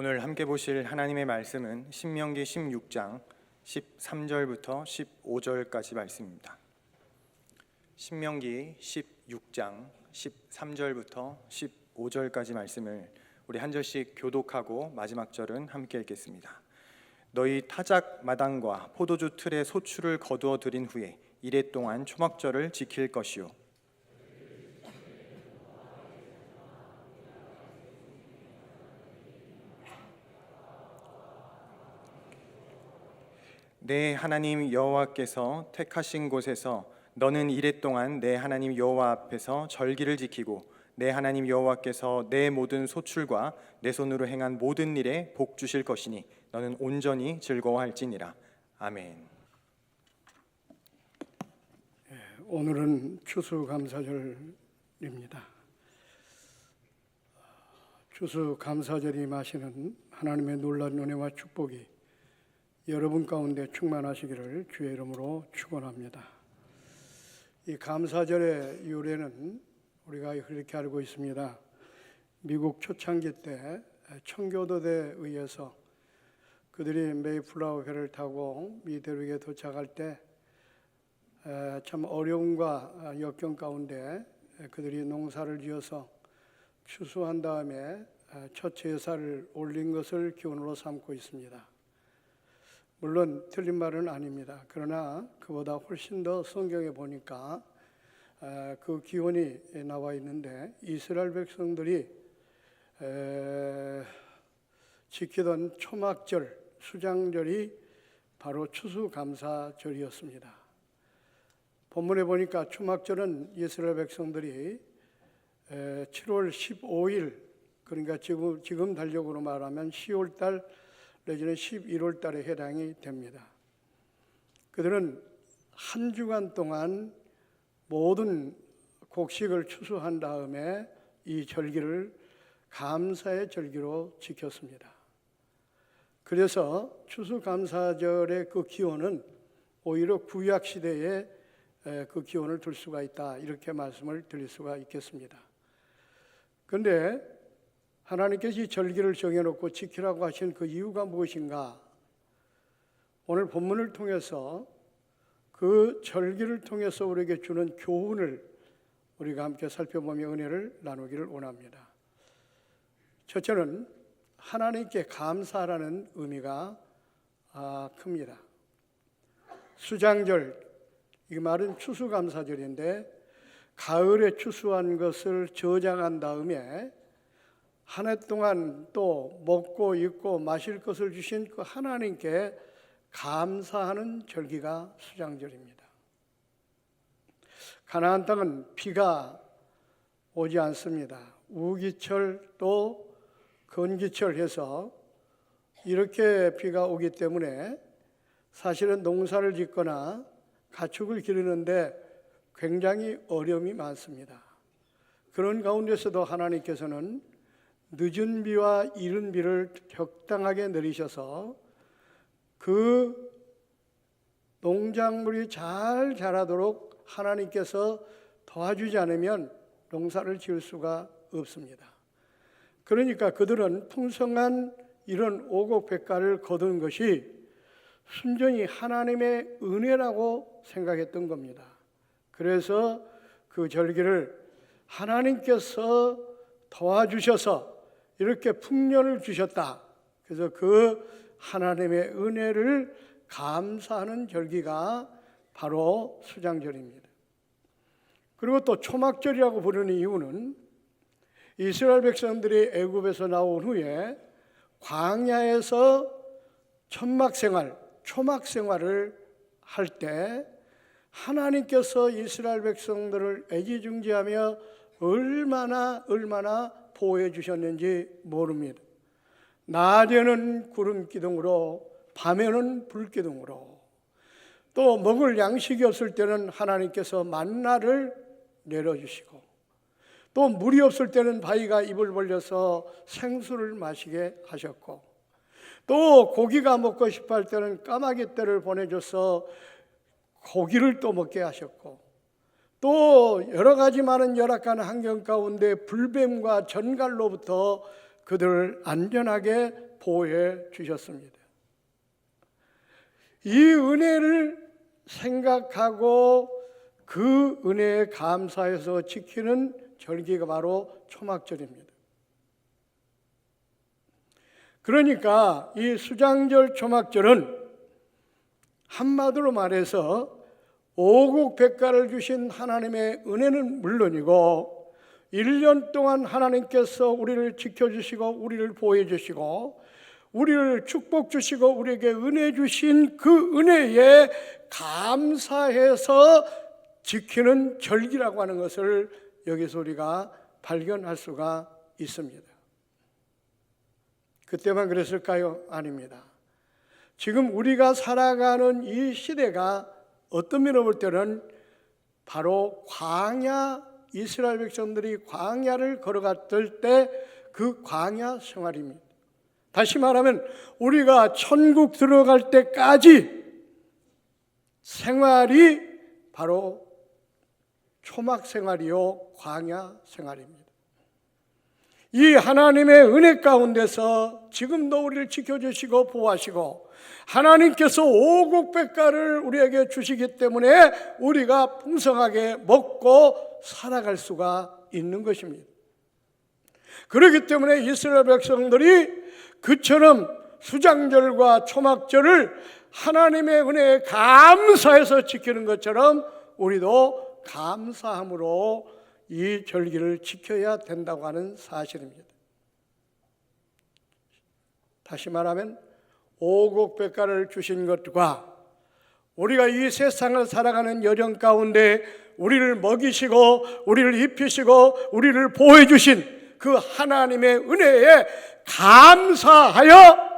오늘 함께 보실 하나님의 말씀은 신명기 16장 13절부터 15절까지 말씀입니다. 신명기 16장 13절부터 15절까지 말씀을 우리 한 절씩 교독하고 마지막 절은 함께 읽겠습니다. 너희 타작 마당과 포도주 틀의 소출을 거두어 들인 후에 이레 동안 초막절을 지킬 것이요 내 하나님 여호와께서 택하신 곳에서 너는 이레 동안 내 하나님 여호와 앞에서 절기를 지키고 내 하나님 여호와께서 내 모든 소출과 내 손으로 행한 모든 일에 복 주실 것이니 너는 온전히 즐거워할지니라. 아멘. 오늘은 추수감사절입니다. 추수감사절이 임하시는 하나님의 놀라운 은혜와 축복이 여러분 가운데 충만하시기를 주의 이름으로 축원합니다. 이 감사절의 유래는 우리가 그렇게 알고 있습니다. 미국 초창기 때 청교도대에 의해서 그들이 메이플라워 배를 타고 미 대륙에 도착할 때 참 어려움과 역경 가운데 그들이 농사를 지어서 추수한 다음에 첫 제사를 올린 것을 기원으로 삼고 있습니다. 물론 틀린 말은 아닙니다. 그러나 그보다 훨씬 더 성경에 보니까 그 기원이 나와 있는데 이스라엘 백성들이 지키던 초막절, 수장절이 바로 추수감사절이었습니다. 본문에 보니까 초막절은 이스라엘 백성들이 7월 15일, 그러니까 지금 달력으로 말하면 10월달 내지는 11월 달에 해당이 됩니다. 그들은 한 주간 동안 모든 곡식을 추수한 다음에 이 절기를 감사의 절기로 지켰습니다. 그래서 추수감사절의 그 기원은 오히려 구약시대에 그 기원을 둘 수가 있다, 이렇게 말씀을 드릴 수가 있겠습니다. 그런데 하나님께서 이 절기를 정해놓고 지키라고 하신 그 이유가 무엇인가? 오늘 본문을 통해서 그 절기를 통해서 우리에게 주는 교훈을 우리가 함께 살펴보며 은혜를 나누기를 원합니다. 첫째는 하나님께 감사라는 의미가 큽니다. 수장절, 이 말은 추수감사절인데 가을에 추수한 것을 저장한 다음에 한 해 동안 또 먹고 입고 마실 것을 주신 그 하나님께 감사하는 절기가 수장절입니다. 가나안 땅은 비가 오지 않습니다. 우기철 또 건기철 해서 이렇게 비가 오기 때문에 사실은 농사를 짓거나 가축을 기르는데 굉장히 어려움이 많습니다. 그런 가운데서도 하나님께서는 늦은 비와 이른 비를 적당하게 내리셔서 그 농작물이 잘 자라도록 하나님께서 도와주지 않으면 농사를 지을 수가 없습니다. 그러니까 그들은 풍성한 이런 오곡백과를 거둔 것이 순전히 하나님의 은혜라고 생각했던 겁니다. 그래서 그 절기를 하나님께서 도와주셔서 이렇게 풍년을 주셨다. 그래서 그 하나님의 은혜를 감사하는 절기가 바로 수장절입니다. 그리고 또 초막절이라고 부르는 이유는 이스라엘 백성들이 애굽에서 나온 후에 광야에서 초막 생활을 할 때 하나님께서 이스라엘 백성들을 애지중지하며 얼마나 보호해 주셨는지 모릅니다. 낮에는 구름 기둥으로, 밤에는 불 기둥으로, 또 먹을 양식이 없을 때는 하나님께서 만나를 내려주시고, 또 물이 없을 때는 바위가 입을 벌려서 생수를 마시게 하셨고, 또 고기가 먹고 싶어 할 때는 까마귀 떼를 보내줘서 고기를 또 먹게 하셨고, 또 여러 가지 많은 열악한 환경 가운데 불뱀과 전갈로부터 그들을 안전하게 보호해 주셨습니다. 이 은혜를 생각하고 그 은혜에 감사해서 지키는 절기가 바로 초막절입니다. 그러니까 이 수장절 초막절은 한마디로 말해서 오국백가를 주신 하나님의 은혜는 물론이고 1년 동안 하나님께서 우리를 지켜주시고 우리를 보호해 주시고 우리를 축복 주시고 우리에게 은혜 주신 그 은혜에 감사해서 지키는 절기라고 하는 것을 여기서 우리가 발견할 수가 있습니다. 그때만 그랬을까요? 아닙니다. 지금 우리가 살아가는 이 시대가 어떤 면으로 볼 때는 바로 광야, 이스라엘 백성들이 광야를 걸어갔을 때 그 광야 생활입니다. 다시 말하면 우리가 천국 들어갈 때까지 생활이 바로 초막 생활이요 광야 생활입니다. 이 하나님의 은혜 가운데서 지금도 우리를 지켜주시고 보호하시고 하나님께서 오국백가를 우리에게 주시기 때문에 우리가 풍성하게 먹고 살아갈 수가 있는 것입니다. 그렇기 때문에 이스라엘 백성들이 그처럼 수장절과 초막절을 하나님의 은혜에 감사해서 지키는 것처럼 우리도 감사함으로 이 절기를 지켜야 된다고 하는 사실입니다. 다시 말하면 오국백가를 주신 것과 우리가 이 세상을 살아가는 여정 가운데 우리를 먹이시고 우리를 입히시고 우리를 보호해 주신 그 하나님의 은혜에 감사하여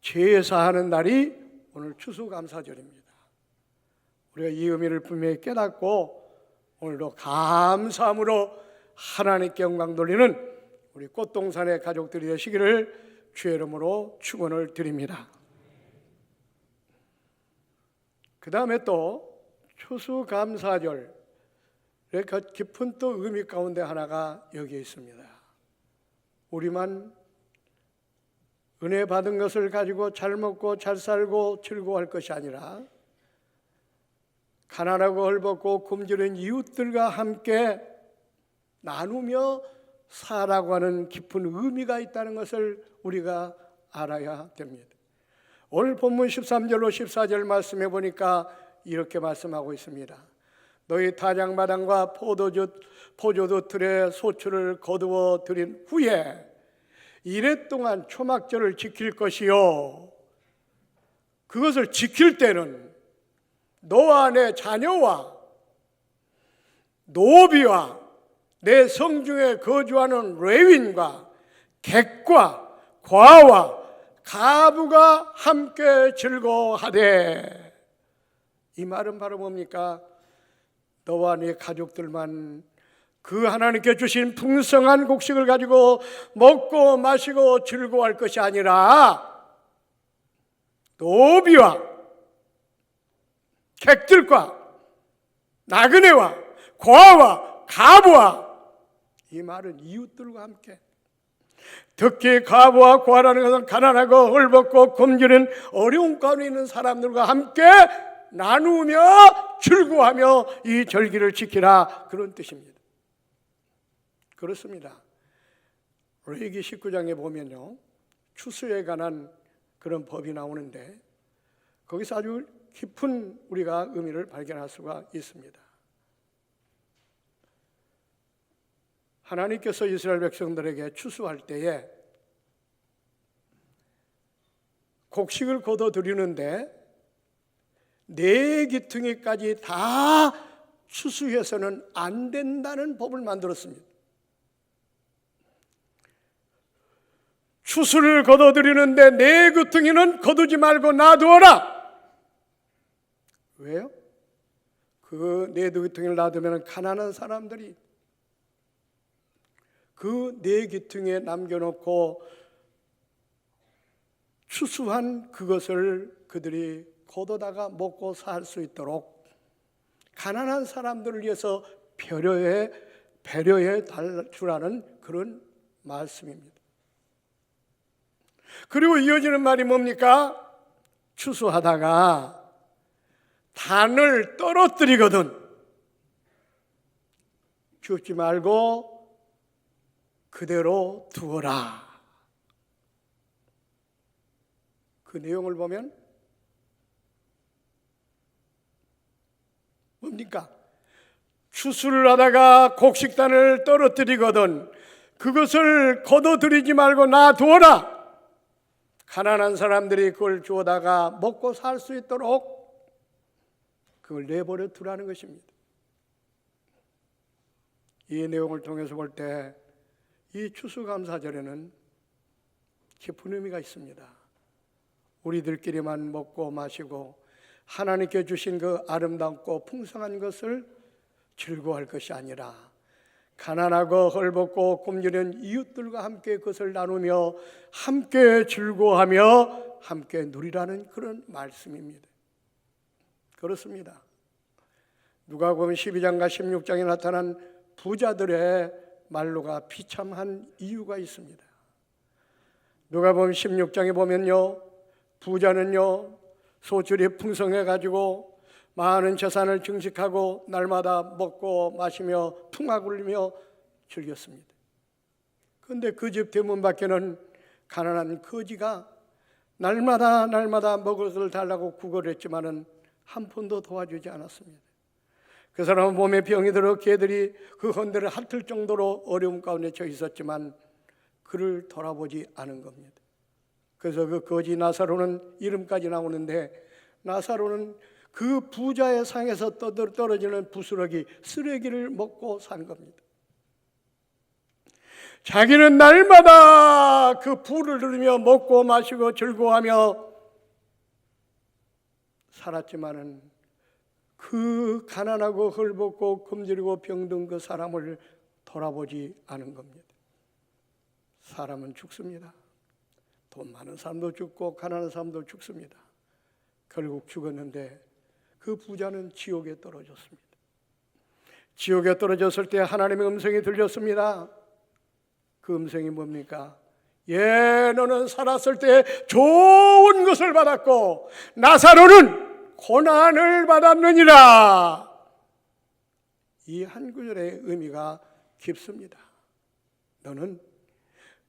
제사하는 날이 오늘 추수감사절입니다. 우리가 이 의미를 분명히 깨닫고 오늘도 감사함으로 하나님께 영광 돌리는 우리 꽃동산의 가족들이 되시기를 주의 이름으로 축원을 드립니다. 그 다음에 또 추수감사절 깊은 또 의미 가운데 하나가 여기에 있습니다. 우리만 은혜 받은 것을 가지고 잘 먹고 잘 살고 즐거워할 것이 아니라 가난하고 헐벗고 굶주린 이웃들과 함께 나누며 살아가고 하는 깊은 의미가 있다는 것을 우리가 알아야 됩니다. 오늘 본문 13절로 14절 말씀해 보니까 이렇게 말씀하고 있습니다. 너희 타작마당과 포도주 틀에 소출을 거두어 들인 후에 이래 동안 초막절을 지킬 것이요 그것을 지킬 때는 너와 내 자녀와 노비와 내 성중에 거주하는 레위인과 객과 과와 가부가 함께 즐거워하되 이 말은 바로 뭡니까? 너와 네 가족들만 그 하나님께 주신 풍성한 곡식을 가지고 먹고 마시고 즐거워할 것이 아니라 노비와 객들과 나그네와 고아와 가부와 이 말은 이웃들과 함께 특히 가부와 고아라는 것은 가난하고 헐벗고 굶주린 어려운 가운데 있는 사람들과 함께 나누며 즐거워하며 이 절기를 지키라 그런 뜻입니다. 그렇습니다. 레위기 19장에 보면요 추수에 관한 그런 법이 나오는데 거기서 아주 깊은 우리가 의미를 발견할 수가 있습니다. 하나님께서 이스라엘 백성들에게 추수할 때에 곡식을 거둬 드리는데 네 기퉁이까지 다 추수해서는 안 된다는 법을 만들었습니다. 추수를 거둬 드리는데 네 기퉁이는 거두지 말고 놔두어라. 왜요? 그 네 기퉁이를 놔두면 가난한 사람들이 그 네 기퉁이에 남겨놓고 추수한 그것을 그들이 거두다가 먹고 살 수 있도록 가난한 사람들을 위해서 배려해 주라는 그런 말씀입니다. 그리고 이어지는 말이 뭡니까? 추수하다가 단을 떨어뜨리거든 줍지 말고 그대로 두어라. 그 내용을 보면 뭡니까? 추수를 하다가 곡식단을 떨어뜨리거든 그것을 거둬들이지 말고 놔두어라. 가난한 사람들이 그걸 주워다가 먹고 살 수 있도록 그걸 내버려 두라는 것입니다. 이 내용을 통해서 볼 때 이 추수감사절에는 깊은 의미가 있습니다. 우리들끼리만 먹고 마시고 하나님께 주신 그 아름답고 풍성한 것을 즐거워할 것이 아니라 가난하고 헐벗고 굶주린 이웃들과 함께 그것을 나누며 함께 즐거워하며 함께 누리라는 그런 말씀입니다. 그렇습니다. 누가복음 12장과 16장에 나타난 부자들의 말로가 비참한 이유가 있습니다. 누가복음 16장에 보면요, 부자는요 소출이 풍성해가지고 많은 재산을 증식하고 날마다 먹고 마시며 풍악을 즐겼습니다. 그런데 그 집 대문 밖에는 가난한 거지가 날마다 먹을 것을 달라고 구걸했지만은 한 푼도 도와주지 않았습니다. 그 사람은 몸에 병이 들어 개들이 그 헌대를 핥을 정도로 어려움 가운데 처해 있었지만 그를 돌아보지 않은 겁니다. 그래서 그 거지 나사로는 이름까지 나오는데 나사로는 그 부자의 상에서 떨어지는 부스러기 쓰레기를 먹고 산 겁니다. 자기는 날마다 그 부를 누리며 먹고 마시고 즐거워하며 살았지만은 그 가난하고 헐벗고 굶주리고 병든 그 사람을 돌아보지 않은 겁니다. 사람은 죽습니다. 돈 많은 사람도 죽고 가난한 사람도 죽습니다. 결국 죽었는데 그 부자는 지옥에 떨어졌습니다. 지옥에 떨어졌을 때 하나님의 음성이 들렸습니다. 그 음성이 뭡니까? 너는 살았을 때 좋은 것을 받았고 나사로는 고난을 받았느니라. 이 한 구절의 의미가 깊습니다. 너는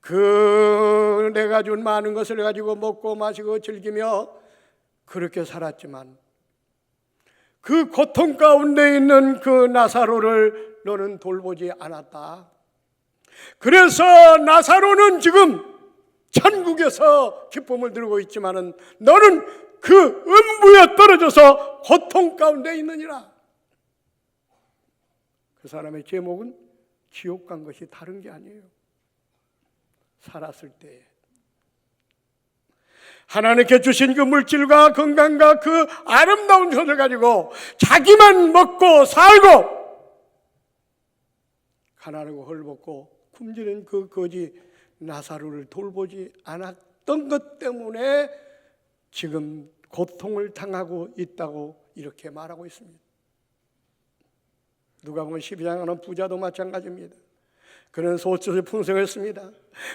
그 내가 준 많은 것을 가지고 먹고 마시고 즐기며 그렇게 살았지만 그 고통 가운데 있는 그 나사로를 너는 돌보지 않았다. 그래서 나사로는 지금 천국에서 기쁨을 누리고 있지만은 너는 그 음부에 떨어져서 고통 가운데 있느니라. 그 사람의 제목은 지옥 간 것이 다른 게 아니에요. 살았을 때 하나님께 주신 그 물질과 건강과 그 아름다운 것을 가지고 자기만 먹고 살고 가난하고 헐벗고 굶주린 그 거지 나사로를 돌보지 않았던 것 때문에 지금 고통을 당하고 있다고 이렇게 말하고 있습니다. 누가복음 12장에는 부자도 마찬가지입니다. 그는 소출이 풍성했습니다.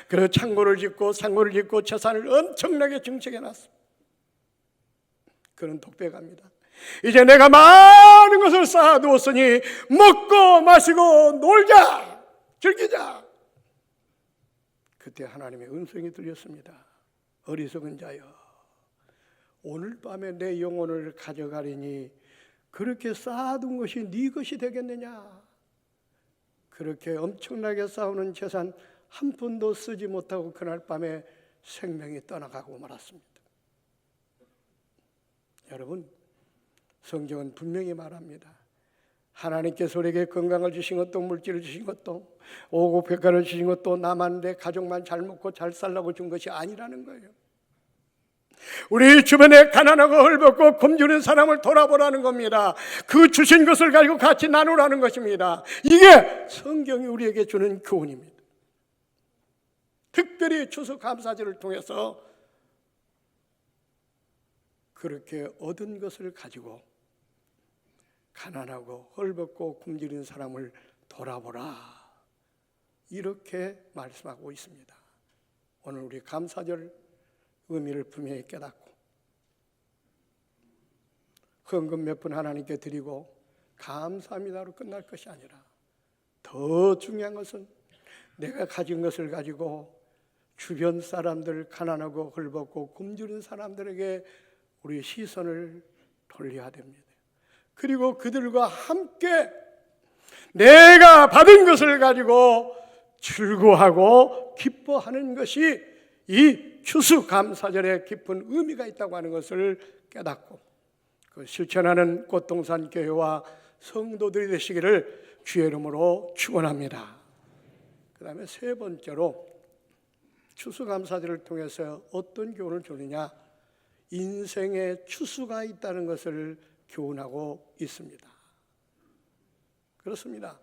그래서 창고를 짓고 재산을 엄청나게 증식해 놨습니다. 그는 독백합니다. 이제 내가 많은 것을 쌓아두었으니 먹고 마시고 놀자, 즐기자. 그때 하나님의 음성이 들렸습니다. 어리석은 자여, 오늘 밤에 내 영혼을 가져가리니 그렇게 쌓아둔 것이 네 것이 되겠느냐? 그렇게 엄청나게 쌓아놓은 재산 한 푼도 쓰지 못하고 그날 밤에 생명이 떠나가고 말았습니다. 여러분, 성경은 분명히 말합니다. 하나님께서 우리에게 건강을 주신 것도 물질을 주신 것도 오고백화를 주신 것도 나만 내 가족만 잘 먹고 잘 살라고 준 것이 아니라는 거예요. 우리 주변에 가난하고 헐벗고 굶주린 사람을 돌아보라는 겁니다. 그 주신 것을 가지고 같이 나누라는 것입니다. 이게 성경이 우리에게 주는 교훈입니다. 특별히 추수감사절을 통해서 그렇게 얻은 것을 가지고 가난하고 헐벗고 굶주린 사람을 돌아보라, 이렇게 말씀하고 있습니다. 오늘 우리 감사절 의미를 분명히 깨닫고 헌금 몇 푼 하나님께 드리고 감사합니다로 끝날 것이 아니라 더 중요한 것은 내가 가진 것을 가지고 주변 사람들, 가난하고 헐벗고 굶주린 사람들에게 우리 시선을 돌려야 됩니다. 그리고 그들과 함께 내가 받은 것을 가지고 즐거워하고 기뻐하는 것이 이 추수감사절에 깊은 의미가 있다고 하는 것을 깨닫고 그 실천하는 꽃동산 교회와 성도들이 되시기를 주의 이름으로 축원합니다. 그 다음에 세 번째로 추수감사절을 통해서 어떤 교훈을 주느냐, 인생에 추수가 있다는 것을 교훈하고 있습니다. 그렇습니다.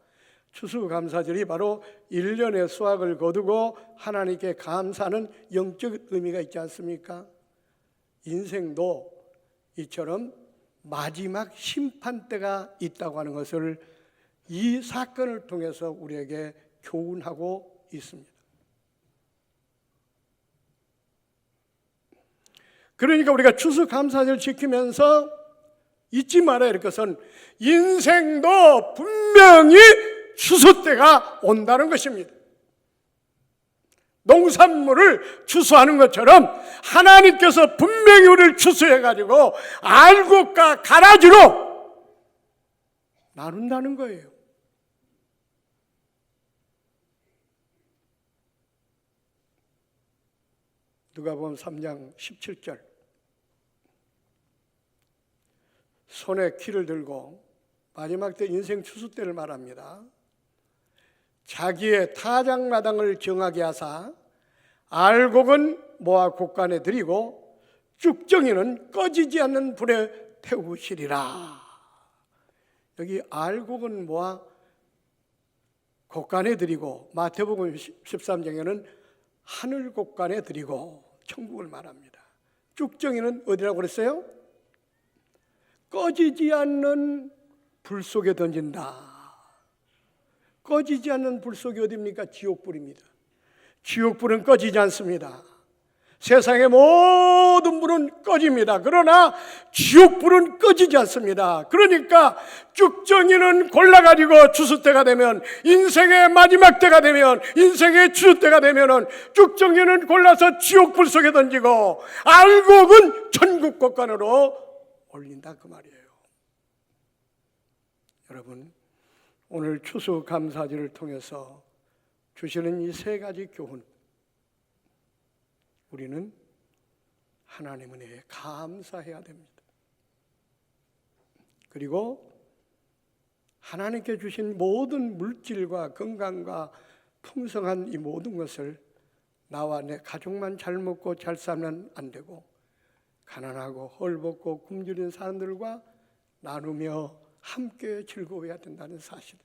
추수감사절이 바로 1년의 수확을 거두고 하나님께 감사하는 영적 의미가 있지 않습니까? 인생도 이처럼 마지막 심판 때가 있다고 하는 것을 이 사건을 통해서 우리에게 교훈하고 있습니다. 그러니까 우리가 추수감사절 지키면서 잊지 말아야 할 것은 인생도 분명히 추수 때가 온다는 것입니다. 농산물을 추수하는 것처럼 하나님께서 분명히 우리를 추수해가지고 알곡과 가라지로 나눈다는 거예요. 누가복음 3장 17절, 손에 키를 들고 마지막 때 인생 추수 때를 말합니다. 자기의 타작마당을 정하게 하사 알곡은 모아 곡간에 들이고 쭉정이는 꺼지지 않는 불에 태우시리라. 여기 알곡은 모아 곡간에 들이고, 마태복음 13장에는 하늘 곡간에 들이고 천국을 말합니다. 쭉정이는 어디라고 그랬어요? 꺼지지 않는 불 속에 던진다. 꺼지지 않는 불 속이 어디입니까? 지옥불입니다. 지옥불은 꺼지지 않습니다. 세상의 모든 불은 꺼집니다. 그러나 지옥불은 꺼지지 않습니다. 그러니까 쭉정이는 골라가지고 추수 때가 되면, 인생의 마지막 때가 되면, 인생의 추수 때가 되면은 쭉정이는 골라서 지옥불 속에 던지고 알곡은 천국 곡간으로 올린다 그 말이에요. 여러분, 오늘 추수감사절을 통해서 주시는 이 세 가지 교훈, 우리는 하나님 은혜에 감사해야 됩니다. 그리고 하나님께 주신 모든 물질과 건강과 풍성한 이 모든 것을 나와 내 가족만 잘 먹고 잘 살면 안 되고, 가난하고 헐벗고 굶주린 사람들과 나누며 함께 즐거워해야 된다는 사실,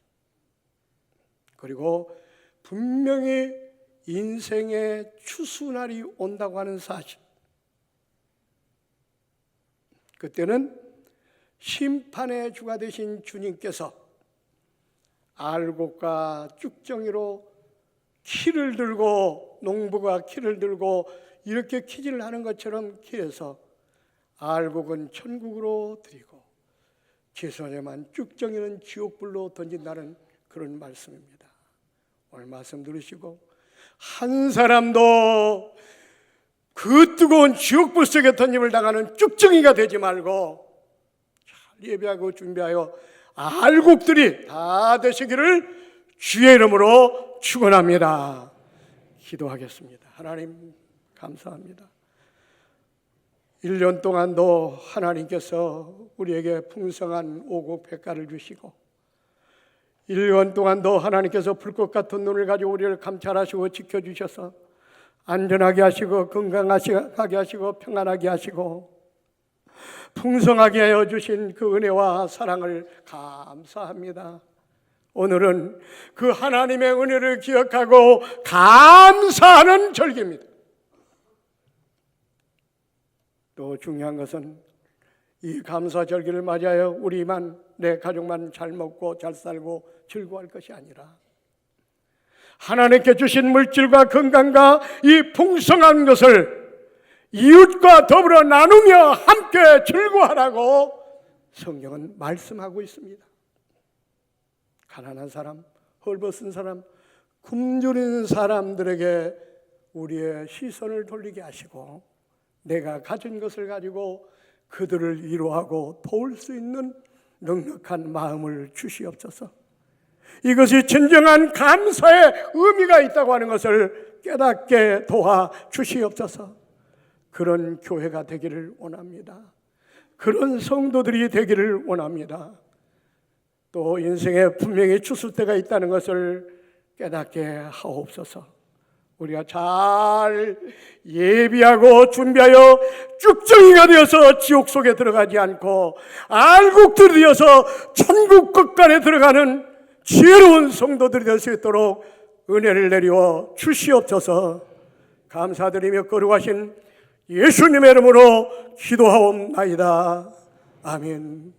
그리고 분명히 인생의 추수날이 온다고 하는 사실, 그때는 심판의 주가 되신 주님께서 알곡과 쭉정이로 키를 들고, 농부가 키를 들고 이렇게 키질을 하는 것처럼 키해서 알곡은 천국으로 드리고 죄송하지만 쭉정이는 지옥불로 던진다는 그런 말씀입니다. 오늘 말씀 들으시고 한 사람도 그 뜨거운 지옥불 속에 던짐을 당하는 쭉정이가 되지 말고 잘 예배하고 준비하여 알곡들이 다 되시기를 주의 이름으로 축원합니다. 기도하겠습니다. 하나님 감사합니다. 1년 동안도 하나님께서 우리에게 풍성한 오곡백과를 주시고 1년 동안도 하나님께서 불꽃 같은 눈을 가지고 우리를 감찰하시고 지켜주셔서 안전하게 하시고 건강하게 하시고 평안하게 하시고 풍성하게 하여 주신 그 은혜와 사랑을 감사합니다. 오늘은 그 하나님의 은혜를 기억하고 감사하는 절기입니다. 또 중요한 것은 이 감사절기를 맞이하여 우리만, 내 가족만 잘 먹고 잘 살고 즐거워할 것이 아니라 하나님께 주신 물질과 건강과 이 풍성한 것을 이웃과 더불어 나누며 함께 즐거워하라고 성경은 말씀하고 있습니다. 가난한 사람, 헐벗은 사람, 굶주린 사람들에게 우리의 시선을 돌리게 하시고 내가 가진 것을 가지고 그들을 위로하고 도울 수 있는 넉넉한 마음을 주시옵소서. 이것이 진정한 감사의 의미가 있다고 하는 것을 깨닫게 도와 주시옵소서. 그런 교회가 되기를 원합니다. 그런 성도들이 되기를 원합니다. 또 인생에 분명히 추수 때가 있다는 것을 깨닫게 하옵소서. 우리가 잘 예비하고 준비하여 쭉정이가 되어서 지옥 속에 들어가지 않고 알곡들이 되어서 천국 끝간에 들어가는 지혜로운 성도들이 될 수 있도록 은혜를 내리워 주시옵소서. 감사드리며 거룩하신 예수님의 이름으로 기도하옵나이다. 아멘.